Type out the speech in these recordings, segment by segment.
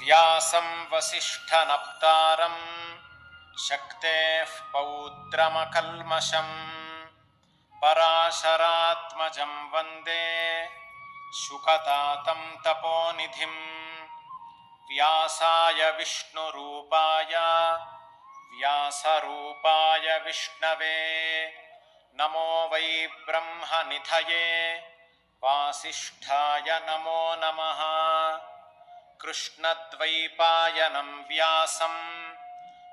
ವ್ಯಾಸಂ ವಸಿಷ್ಠನಪ್ತಾರಂ ಶಕ್ತೇಃ ಪೌತ್ರಮಕಲ್ಮಷಂ ಪರಾಶರಾತ್ಮಜಂ ವಂದೇ ಶುಕತಾತಂ ತಪೋನಿಧಿಂ ವ್ಯಾಸಾಯ ವಿಷ್ಣುರೂಪಾಯ ವ್ಯಾಸರೂಪಾಯ ವಿಷ್ಣವೇ ನಮೋ Y ಬ್ರಹ್ಮನಿಧಯೇ ವಾಸಿಷ್ಠಾಯ ನಮೋ ನಮಃ ಕೃಷ್ಣದ್ವೈಪಾಯನಂ ವ್ಯಾಸಂ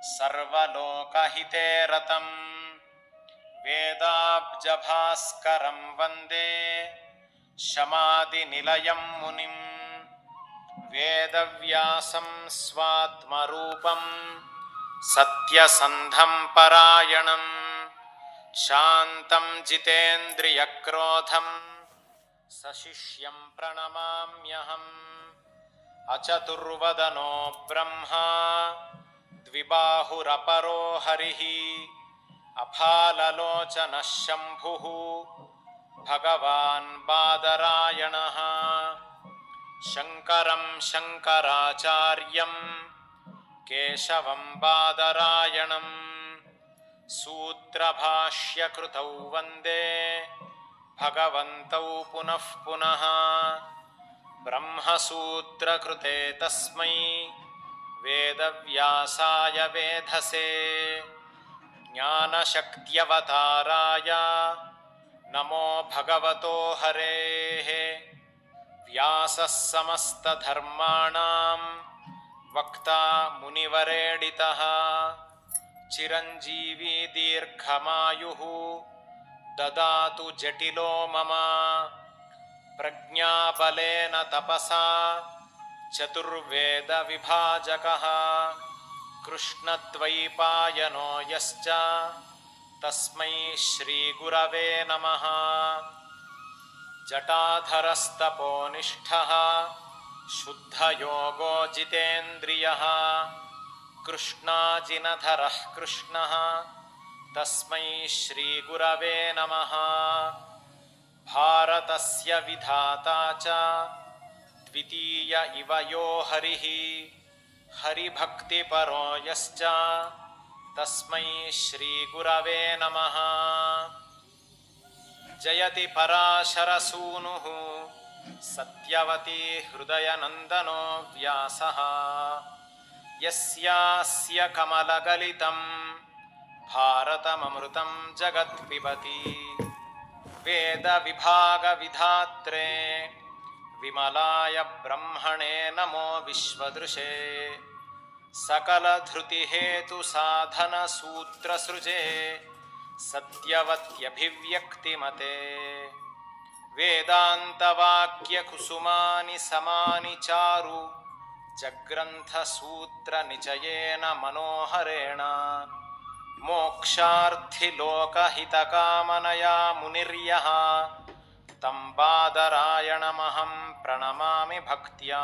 ಸರ್ವಲೋಕಹಿತೇ ರತಂ ವೇದಾಬ್ಜಭಾಸ್ಕರಂ ವಂದೇ ಶಮಾದಿನಿಲಯಂ ಮುನಿಂ ವೇದವ್ಯಾಸಂ ಸ್ವಾತ್ಮರೂಪಂ ಸತ್ಯಸಂಧಂ ಪರಾಯಣಂ ಶಾಂತಂ ಜಿತೇಂದ್ರಿಯಕ್ರೋಧಂ ಸಶಿಷ್ಯಂ ಪ್ರಣಮಾಮ್ಯಹಂ ಅಚತುರ್ವದನೋ ಬ್ರಹ್ಮ ದ್ವಿಬಾಹುರಪರೋ ಹರಿಃ ಅಫಾಲಲೋಚನಃ ಶಂಭುಃ ಭಗವಾನ್ ಬಾದರಾಯಣಃ ಶಂಕರಂ ಶಂಕರಾಚಾರ್ಯಂ ಕೇಶವಂ ಬಾದರಾಯಣಂ ಸೂತ್ರಭಾಷ್ಯಕೃತೌ ವಂದೇ ಭಗವಂತೌ ಪುನಃ ಪುನಃ ಬ್ರಹ್ಮಸೂತ್ರಕೃತೆ ತಸ್ಮೈ ವೇದವ್ಯಾಸಾಯ ವೇಧಸೇ ಜ್ಞಾನಶಕ್ತ್ಯವತಾರಾಯ ನಮೋ ಭಗವತೋ ಹರೇಃ ವ್ಯಾಸಃ ಸಮಸ್ತಧರ್ಮಾಣಾಂ ವಕ್ತಾ ಮುನಿವರೇಡಿತಃ ಚಿರಂಜೀವಿ ದೀರ್ಘಮಾಯುಃ ದದಾತು ಜಟಿಲೋ ಮಮ ಪ್ರಜ್ಞಾಬಲೇನ ತಪಸಾ ಚತುರ್ವೇದ ವಿಭಾಜಕಃ ಕೃಷ್ಣದ್ವೈಪಾಯನೋ ಯಶ್ಚ ತಸ್ಮೈ ಶ್ರೀ ಗುರವೇ ನಮಃ ಜಟಾಧರಸ್ತಪೋನಿಷ್ಠಃ ಶುದ್ಧಯೋಗೋ ಜಿತೇಂದ್ರಿಯಃ ಕೃಷ್ಣಾಜಿನಧರಃ ಕೃಷ್ಣಃ ತಸ್ಮೈ ಶ್ರೀ ಗುರವೇ ನಮಃ ಭಾರತಸ್ಯ ವಿಧಾತಾ ಚ ದ್ವಿತೀಯ ಇವ ಯೋ ಹರಿಃ ಹರಿಭಕ್ತಿಪರೋ ಯಶ್ಚ ತಸ್ಮೈ ಶ್ರೀ ಗುರವೇ ನಮಃ ಜಯತಿ ಪರಾಶರಸೂನುಃ ಸತ್ಯವತಿ ಹೃದಯನಂದನೋ ವ್ಯಾಸಃ ಯಸ್ಯಾಸ್ಯ ಕಮಲಗಲಿತಂ ಭಾರತಮಮೃತಂ ಜಗತ್ ಪಿಬತಿ ವೇದ ವಿಭಾಗ ವಿಧಾತ್ರೆ ವಿಮಲಾಯ ಬ್ರಹ್ಮಣೇ ನಮೋ ವಿಶ್ವದೃಶೇ ಸಕಲ ಧೃತಿ ಹೇತು ಸಾಧನ ಸೂತ್ರ ಸೃಜೆ ಸತ್ಯವತ್ಯಭಿವ್ಯಕ್ತಿಮತೆ ವೇದಾಂತವಾಕ್ಯ ಕುಸುಮಾನಿ ಸಮಾನಿ ಚಾರು ಜಗ್ರಂಥ ಸೂತ್ರ ನಿಚಯೇನ ಮನೋಹರೇಣ ಮೋಕ್ಷಾರ್ಥಿ ಲೋಕಹಿತಕಾಮನಯಾ ಮುನಿರ್ಯಃ ತಂ ಬಾದರಾಯಣಮಹಂ ಪ್ರಣಮಾಮಿ ಭಕ್ತ್ಯಾ.